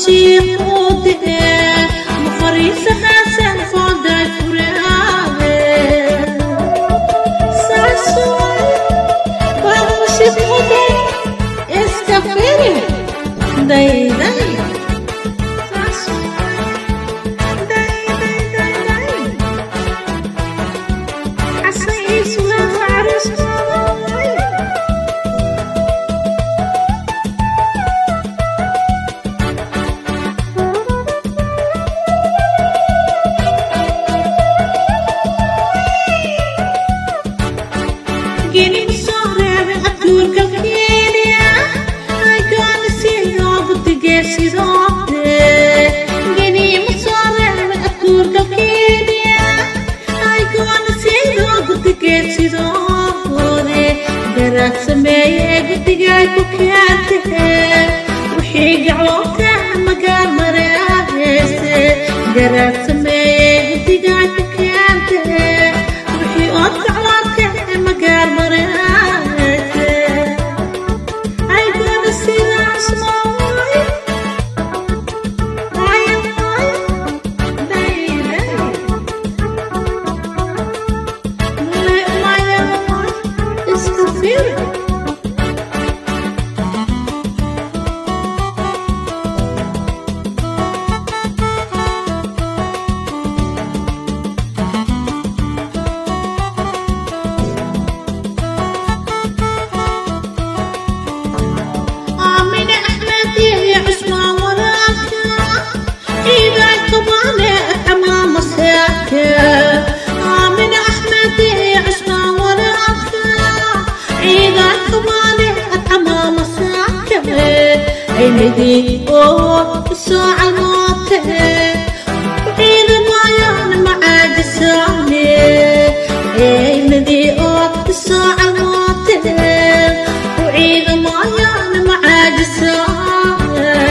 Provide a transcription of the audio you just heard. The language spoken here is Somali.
شيخ ودقه مخريس حسن فضل فراغه ساسوي بابو شيخ ودقه اسكفيري داي داي Gini musore atur kalkenia I gonna see you but the guess is off Gini musore atur kalkenia I gonna see you but the guess is off Garak sameye but the guy kukante Ruhi galoka magar marahese Garak sameye but the guy kukante Ruhi otka magar marahese I gonna see that small من أحمدي عشنا ورقة عيدك كمالي أطعم مساكة عيدي الساعة الموتة وعيد المايان مع جسامي عيدي الساعة الموتة وعيد المايان مع جسامي